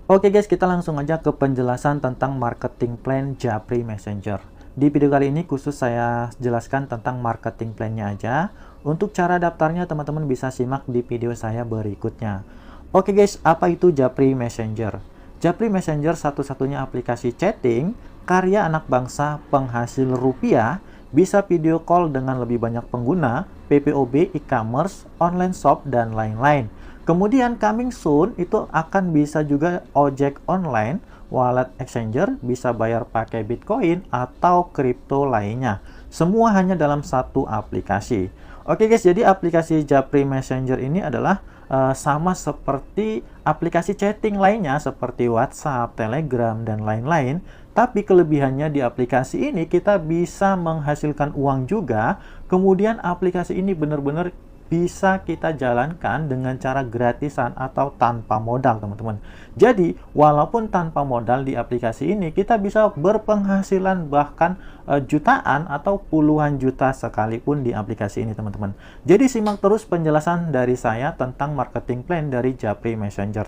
Oke guys, kita langsung aja ke penjelasan tentang marketing plan Japri Messenger. Di video kali ini khusus saya jelaskan tentang marketing plan-nya aja. Untuk cara daftarnya teman-teman bisa simak di video saya berikutnya. Oke guys, apa itu Japri Messenger? Japri Messenger satu-satunya aplikasi chatting karya anak bangsa penghasil rupiah, bisa video call dengan lebih banyak pengguna, PPOB, e-commerce, online shop, dan lain-lain. Kemudian coming soon itu akan bisa juga ojek online, wallet exchanger, bisa bayar pakai Bitcoin atau kripto lainnya. Semua hanya dalam satu aplikasi. Oke guys, jadi aplikasi Japri Messenger ini adalah sama seperti aplikasi chatting lainnya seperti WhatsApp, Telegram, dan lain-lain. Tapi kelebihannya di aplikasi ini kita bisa menghasilkan uang juga. Kemudian aplikasi ini benar-benar bisa kita jalankan dengan cara gratisan atau tanpa modal, teman-teman. Jadi, walaupun tanpa modal di aplikasi ini, kita bisa berpenghasilan bahkan jutaan atau puluhan juta sekalipun di aplikasi ini, teman-teman. Jadi, simak terus penjelasan dari saya tentang marketing plan dari Japri Messenger.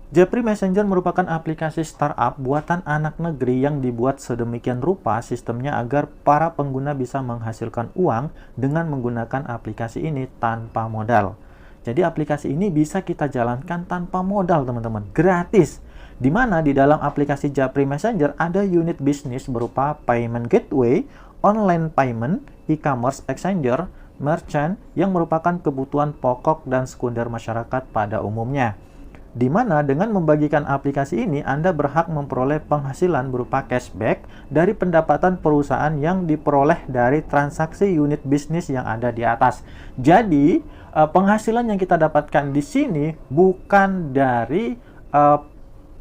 Japri Messenger merupakan aplikasi startup buatan anak negeri yang dibuat sedemikian rupa sistemnya agar para pengguna bisa menghasilkan uang dengan menggunakan aplikasi ini tanpa modal. Jadi aplikasi ini bisa kita jalankan tanpa modal, teman-teman, gratis. Di mana di dalam aplikasi Japri Messenger ada unit bisnis berupa payment gateway, online payment, e-commerce exchanger, merchant yang merupakan kebutuhan pokok dan sekunder masyarakat pada umumnya. Di mana dengan membagikan aplikasi ini, Anda berhak memperoleh penghasilan berupa cashback dari pendapatan perusahaan yang diperoleh dari transaksi unit bisnis yang ada di atas. Jadi, penghasilan yang kita dapatkan di sini bukan dari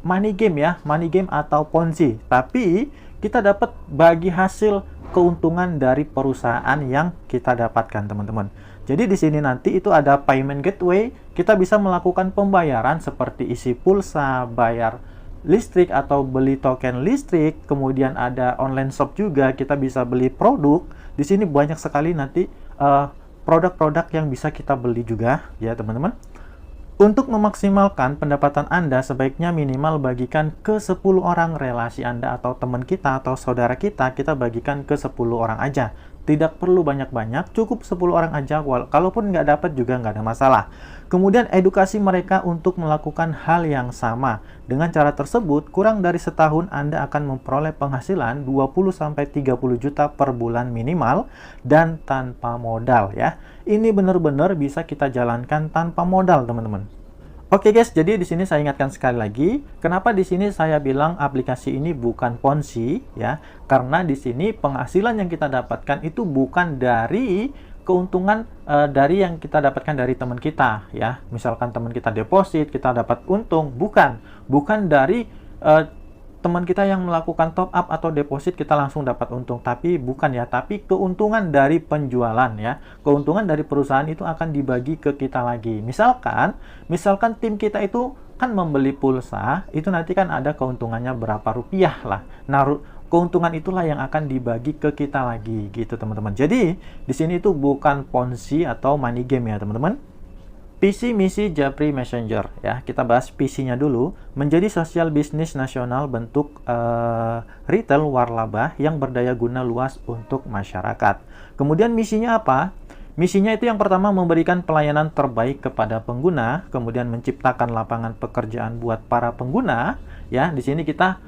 money game ya, money game atau ponzi, tapi kita dapat bagi hasil keuntungan dari perusahaan yang kita dapatkan, teman-teman. Jadi di sini nanti itu ada payment gateway, kita bisa melakukan pembayaran seperti isi pulsa, bayar listrik atau beli token listrik, kemudian ada online shop juga, kita bisa beli produk. Di sini banyak sekali nanti produk-produk yang bisa kita beli juga ya, teman-teman. Untuk memaksimalkan pendapatan Anda, sebaiknya minimal bagikan ke 10 orang relasi Anda atau teman kita atau saudara kita bagikan ke 10 orang aja. Tidak perlu banyak-banyak, cukup 10 orang aja, kalaupun nggak dapat juga nggak ada masalah. Kemudian edukasi mereka untuk melakukan hal yang sama. Dengan cara tersebut, kurang dari setahun Anda akan memperoleh penghasilan 20-30 juta per bulan minimal dan tanpa modal ya. Ini benar-benar bisa kita jalankan tanpa modal, teman-teman. Oke guys, jadi di sini saya ingatkan sekali lagi, kenapa di sini saya bilang aplikasi ini bukan ponzi ya? Karena di sini penghasilan yang kita dapatkan itu bukan dari keuntungan dari yang kita dapatkan dari teman kita ya. Misalkan teman kita deposit, kita dapat untung, bukan dari teman kita yang melakukan top up atau deposit kita langsung dapat untung, tapi bukan ya, tapi keuntungan dari penjualan ya. Keuntungan dari perusahaan itu akan dibagi ke kita lagi. Misalkan tim kita itu kan membeli pulsa, itu nanti kan ada keuntungannya berapa rupiah lah. Nah, keuntungan itulah yang akan dibagi ke kita lagi gitu, teman-teman. Jadi, di sini itu bukan ponzi atau money game ya, teman-teman. Visi misi Japri Messenger ya, kita bahas visinya dulu. Menjadi sosial bisnis nasional bentuk retail waralaba yang berdaya guna luas untuk masyarakat. Kemudian misinya apa? Misinya itu yang pertama memberikan pelayanan terbaik kepada pengguna, kemudian menciptakan lapangan pekerjaan buat para pengguna ya. Di sini kita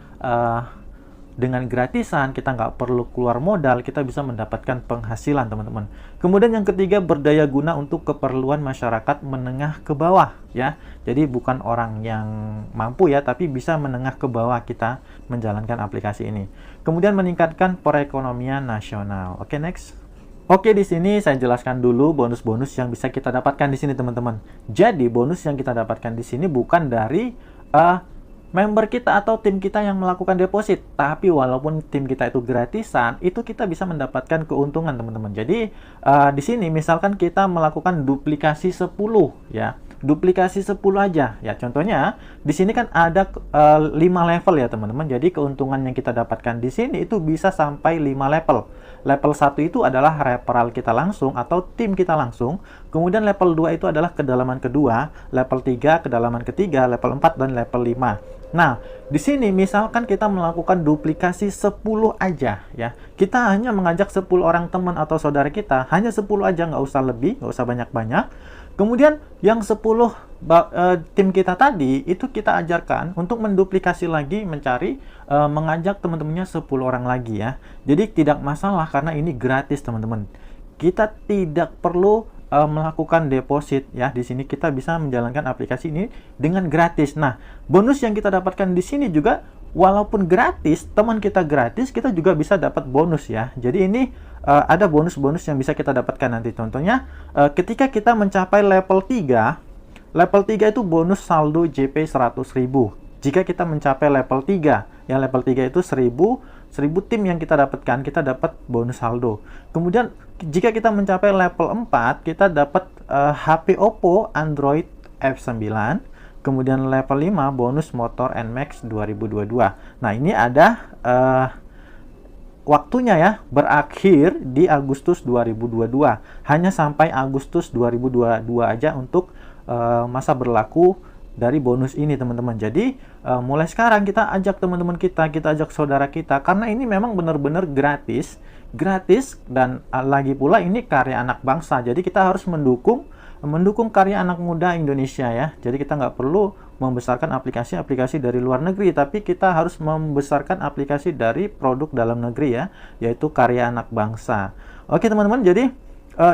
dengan gratisan, kita nggak perlu keluar modal, kita bisa mendapatkan penghasilan, teman-teman. Kemudian yang ketiga, berdaya guna untuk keperluan masyarakat menengah ke bawah ya. Jadi bukan orang yang mampu ya, tapi bisa menengah ke bawah kita menjalankan aplikasi ini. Kemudian meningkatkan perekonomian nasional. Oke, next. Oke, di sini saya jelaskan dulu bonus-bonus yang bisa kita dapatkan di sini, teman-teman. Jadi bonus yang kita dapatkan di sini bukan dari member kita atau tim kita yang melakukan deposit, tapi walaupun tim kita itu gratisan, itu kita bisa mendapatkan keuntungan, teman-teman. Jadi di sini misalkan kita melakukan duplikasi 10 ya, duplikasi 10 aja. Ya, contohnya di sini kan ada 5 level ya, teman-teman. Jadi keuntungan yang kita dapatkan di sini itu bisa sampai 5 level. Level 1 itu adalah referral kita langsung atau tim kita langsung. Kemudian level 2 itu adalah kedalaman kedua, level 3 kedalaman ketiga, level 4 dan level 5. Nah, di sini misalkan kita melakukan duplikasi 10 aja ya. Kita hanya mengajak 10 orang teman atau saudara kita, hanya 10 aja, nggak usah lebih, nggak usah banyak-banyak. Kemudian yang 10 tim kita tadi itu kita ajarkan untuk menduplikasi lagi, mencari mengajak teman-temannya 10 orang lagi ya. Jadi tidak masalah karena ini gratis, teman-teman. Kita tidak perlu melakukan deposit ya. Di sini kita bisa menjalankan aplikasi ini dengan gratis. Nah, bonus yang kita dapatkan di sini juga walaupun gratis, teman kita gratis, kita juga bisa dapat bonus ya. Jadi ini ada bonus-bonus yang bisa kita dapatkan nanti. Contohnya ketika kita mencapai level 3, level 3 itu bonus saldo JP 100.000. Jika kita mencapai level 3, yang level 3 itu 1000 tim yang kita dapatkan, kita dapat bonus saldo. Kemudian jika kita mencapai level 4, kita dapat HP Oppo Android F9. Kemudian level 5 bonus motor NMAX 2022. Nah, ini ada waktunya ya, berakhir di Agustus 2022. Hanya sampai Agustus 2022 aja untuk masa berlaku dari bonus ini, teman-teman. Jadi mulai sekarang kita ajak teman-teman kita ajak saudara kita, karena ini memang benar-benar gratis dan lagi pula ini karya anak bangsa. Jadi kita harus mendukung karya anak muda Indonesia ya. Jadi kita nggak perlu membesarkan aplikasi-aplikasi dari luar negeri, tapi kita harus membesarkan aplikasi dari produk dalam negeri ya, yaitu karya anak bangsa. Oke teman-teman, jadi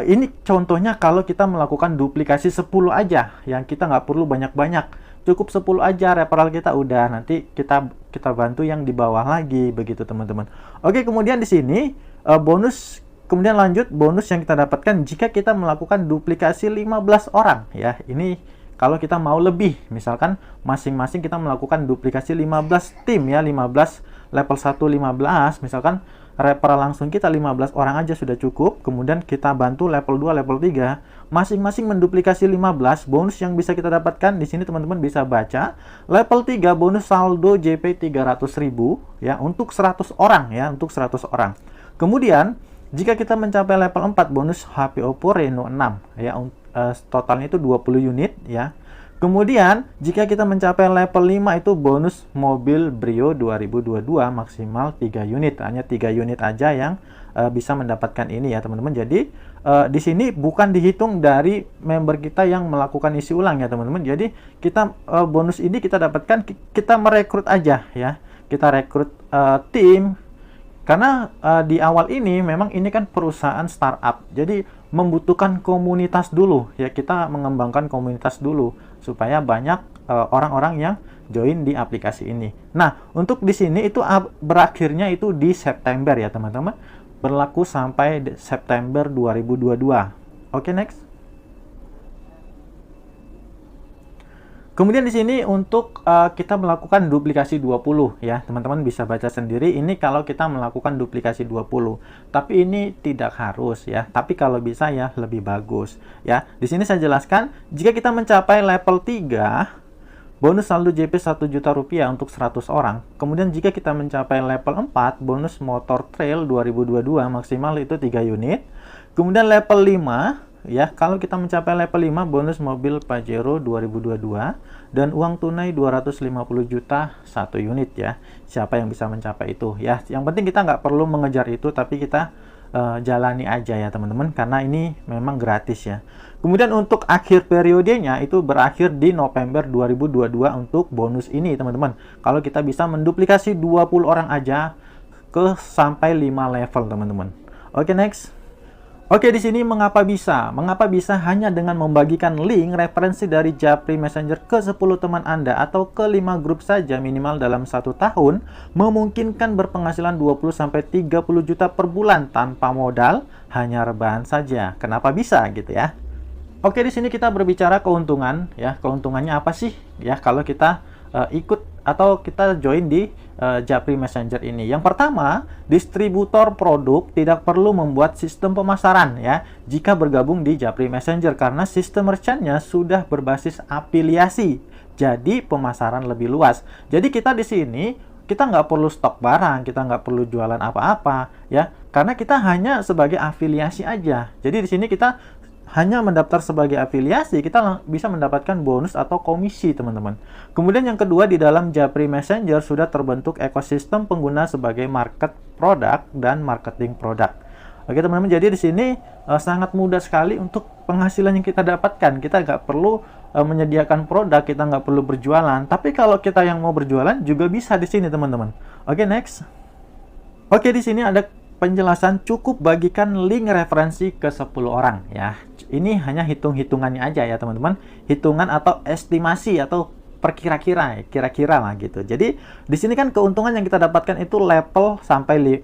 ini contohnya kalau kita melakukan duplikasi 10 aja, yang kita nggak perlu banyak-banyak, cukup 10 aja referral kita udah, nanti kita bantu yang di bawah lagi, begitu teman-teman. Oke, kemudian di sini bonus, kemudian lanjut bonus yang kita dapatkan jika kita melakukan duplikasi 15 orang ya. Ini kalau kita mau lebih, misalkan masing-masing kita melakukan duplikasi 15 tim ya, 15 level 1 15, misalkan referral langsung kita 15 orang aja sudah cukup. Kemudian kita bantu level 2, level 3, masing-masing menduplikasi 15. Bonus yang bisa kita dapatkan di sini teman-teman bisa baca. Level 3 bonus saldo JP 300.000 ya untuk 100 orang ya, untuk 100 orang. Kemudian jika kita mencapai level 4 bonus HP Oppo Reno 6 ya, totalnya itu 20 unit ya. Kemudian jika kita mencapai level 5 itu bonus mobil Brio 2022 maksimal 3 unit. Hanya 3 unit aja yang bisa mendapatkan ini ya teman-teman. Jadi di sini bukan dihitung dari member kita yang melakukan isi ulang ya teman-teman. Jadi kita bonus ini kita dapatkan, kita merekrut aja ya. Kita rekrut tim. Karena di awal ini memang ini kan perusahaan startup, jadi membutuhkan komunitas dulu ya, kita mengembangkan komunitas dulu supaya banyak orang-orang yang join di aplikasi ini. Nah, untuk di sini itu berakhirnya itu di September ya teman-teman, berlaku sampai September 2022. Oke, next. Kemudian di sini untuk kita melakukan duplikasi 20 ya, teman-teman bisa baca sendiri ini kalau kita melakukan duplikasi 20. Tapi ini tidak harus ya, tapi kalau bisa ya lebih bagus ya. Di sini saya jelaskan jika kita mencapai level 3 bonus saldo JP 1 juta rupiah untuk 100 orang. Kemudian jika kita mencapai level 4 bonus motor trail 2022 maksimal itu 3 unit. Kemudian level 5 ya, kalau kita mencapai level 5 bonus mobil Pajero 2022 dan uang tunai 250 juta 1 unit ya. Siapa yang bisa mencapai itu ya. Yang penting kita nggak perlu mengejar itu, tapi kita jalani aja ya teman-teman, karena ini memang gratis ya. Kemudian untuk akhir periodenya itu berakhir di November 2022 untuk bonus ini teman-teman. Kalau kita bisa menduplikasi 20 orang aja ke sampai 5 level teman-teman. Oke, next. Oke, di sini mengapa bisa? Mengapa bisa hanya dengan membagikan link referensi dari Japri Messenger ke 10 teman Anda atau ke 5 grup saja minimal dalam 1 tahun, memungkinkan berpenghasilan 20-30 juta per bulan tanpa modal, hanya rebahan saja. Kenapa bisa gitu ya? Oke, di sini kita berbicara keuntungan ya. Keuntungannya apa sih? Ya, kalau kita ikut atau kita join di Japri Messenger ini. Yang pertama, distributor produk tidak perlu membuat sistem pemasaran ya jika bergabung di Japri Messenger karena sistem merchantnya sudah berbasis afiliasi. Jadi pemasaran lebih luas. Jadi kita di sini kita nggak perlu stok barang, kita nggak perlu jualan apa-apa ya, karena kita hanya sebagai afiliasi aja. Jadi di sini kita hanya mendaftar sebagai afiliasi, kita bisa mendapatkan bonus atau komisi, teman-teman. Kemudian yang kedua, di dalam Japri Messenger sudah terbentuk ekosistem pengguna sebagai market produk dan marketing produk. Oke, teman-teman, jadi di sini sangat mudah sekali untuk penghasilan yang kita dapatkan. Kita nggak perlu menyediakan produk, kita nggak perlu berjualan. Tapi kalau kita yang mau berjualan juga bisa di sini, teman-teman. Oke, next. Oke, di sini ada penjelasan cukup bagikan link referensi ke 10 orang ya. Ini hanya hitung-hitungannya aja ya, teman-teman. Hitungan atau estimasi atau perkira-kira, kira-kira lah gitu. Jadi di sini kan keuntungan yang kita dapatkan itu level sampai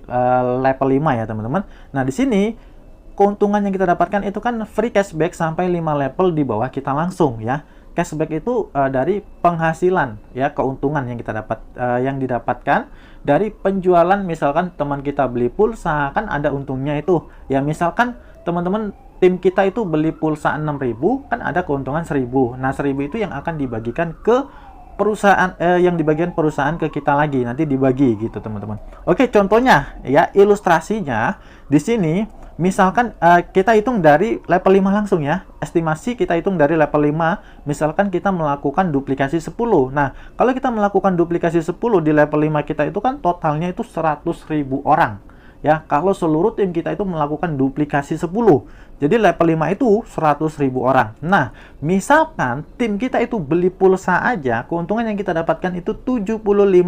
level 5 ya, teman-teman. Nah, di sini keuntungan yang kita dapatkan itu kan free cashback sampai 5 level di bawah kita langsung ya. Cashback itu dari penghasilan ya, keuntungan yang kita yang didapatkan dari penjualan. Misalkan teman kita beli pulsa, kan ada untungnya itu ya. Misalkan teman-teman tim kita itu beli pulsa 6.000, kan ada keuntungan 1.000. Nah, 1.000 itu yang akan dibagikan ke perusahaan, yang dibagikan perusahaan ke kita lagi, nanti dibagi gitu, teman-teman. Oke, contohnya ya, ilustrasinya di sini. Misalkan kita hitung dari level 5 langsung ya. Estimasi kita hitung dari level 5. Misalkan kita melakukan duplikasi 10. Nah, kalau kita melakukan duplikasi 10 di level 5 kita itu kan totalnya itu 100.000 orang. Ya, kalau seluruh tim kita itu melakukan duplikasi 10. Jadi level 5 itu 100.000 orang. Nah, misalkan tim kita itu beli pulsa aja, keuntungan yang kita dapatkan itu Rp75.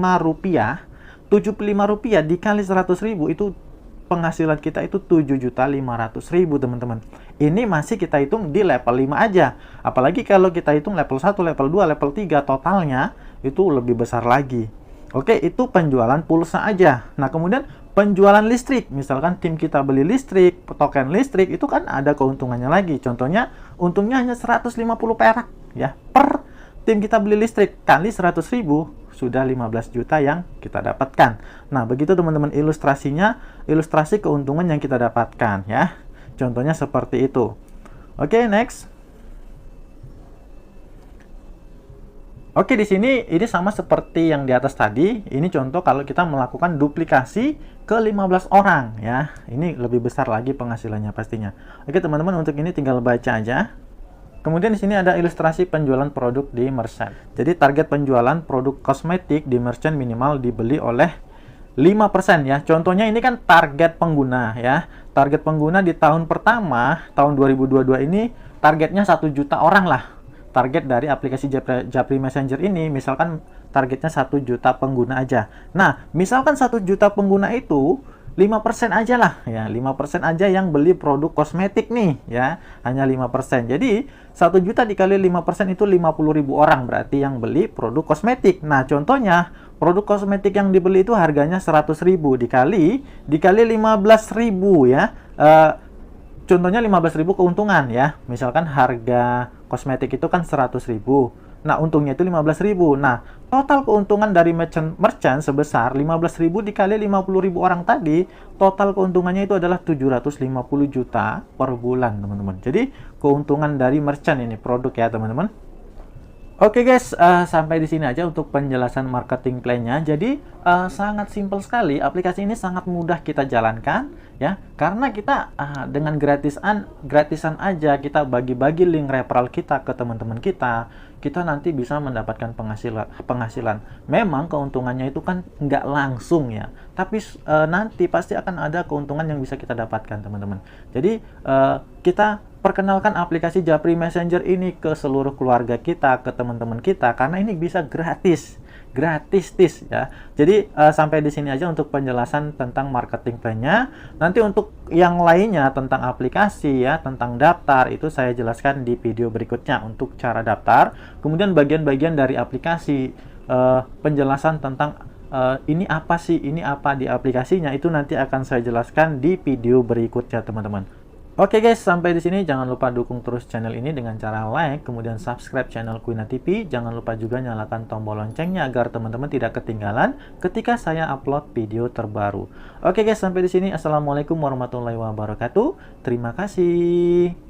Rp75 dikali 100.000 itu penghasilan kita itu 7.500.000, teman-teman. Ini masih kita hitung di level 5 aja. Apalagi kalau kita hitung level 1, level 2, level 3, totalnya itu lebih besar lagi. Oke, itu penjualan pulsa aja. Nah, kemudian penjualan listrik. Misalkan tim kita beli listrik, token listrik, itu kan ada keuntungannya lagi. Contohnya, untungnya hanya 150 perak ya per tim kita beli listrik, kali 100.000 sudah 15 juta yang kita dapatkan. Nah, begitu teman-teman ilustrasinya, ilustrasi keuntungan yang kita dapatkan ya. Contohnya seperti itu. Oke, next. Oke, di sini ini sama seperti yang di atas tadi. Ini contoh kalau kita melakukan duplikasi ke 15 orang ya. Ini lebih besar lagi penghasilannya pastinya. Oke, teman-teman, untuk ini tinggal baca aja. Kemudian di sini ada ilustrasi penjualan produk di merchant. Jadi target penjualan produk kosmetik di merchant minimal dibeli oleh 5% ya. Contohnya ini kan target pengguna ya. Target pengguna di tahun pertama, tahun 2022 ini targetnya 1 juta orang lah. Target dari aplikasi Japri Messenger ini, misalkan targetnya 1 juta pengguna aja. Nah, misalkan 1 juta pengguna itu 5% aja lah ya, 5% aja yang beli produk kosmetik nih ya, hanya 5%. Jadi 1 juta dikali 5% itu 50.000 orang berarti yang beli produk kosmetik. Nah, contohnya produk kosmetik yang dibeli itu harganya 100.000 dikali 15.000 ya. Contohnya 15.000 keuntungan ya. Misalkan harga kosmetik itu kan 100.000. Nah, untungnya itu 15.000. Nah, total keuntungan dari merchant sebesar 15.000 dikali 50.000 orang tadi, total keuntungannya itu adalah 750 juta per bulan, teman-teman. Jadi, keuntungan dari merchant ini produk ya, teman-teman. Oke guys, sampai di sini aja untuk penjelasan marketing plan-nya. Jadi sangat simpel sekali, aplikasi ini sangat mudah kita jalankan ya, karena kita dengan gratisan aja kita bagi-bagi link referral kita ke teman-teman kita nanti bisa mendapatkan penghasilan. Memang keuntungannya itu kan nggak langsung ya, tapi nanti pasti akan ada keuntungan yang bisa kita dapatkan, teman-teman. Jadi kita perkenalkan aplikasi Japri Messenger ini ke seluruh keluarga kita, ke teman-teman kita, karena ini bisa gratis ya. Jadi sampai di sini aja untuk penjelasan tentang marketing plan-nya. Nanti untuk yang lainnya tentang aplikasi ya, tentang daftar, itu saya jelaskan di video berikutnya untuk cara daftar. Kemudian bagian-bagian dari aplikasi, penjelasan tentang ini apa sih, ini apa di aplikasinya, itu nanti akan saya jelaskan di video berikutnya, teman-teman. Oke guys, sampai di sini jangan lupa dukung terus channel ini dengan cara like, kemudian subscribe channel Quina TV. Jangan lupa juga nyalakan tombol loncengnya agar teman-teman tidak ketinggalan ketika saya upload video terbaru. Oke guys, sampai di sini. Assalamualaikum warahmatullahi wabarakatuh. Terima kasih.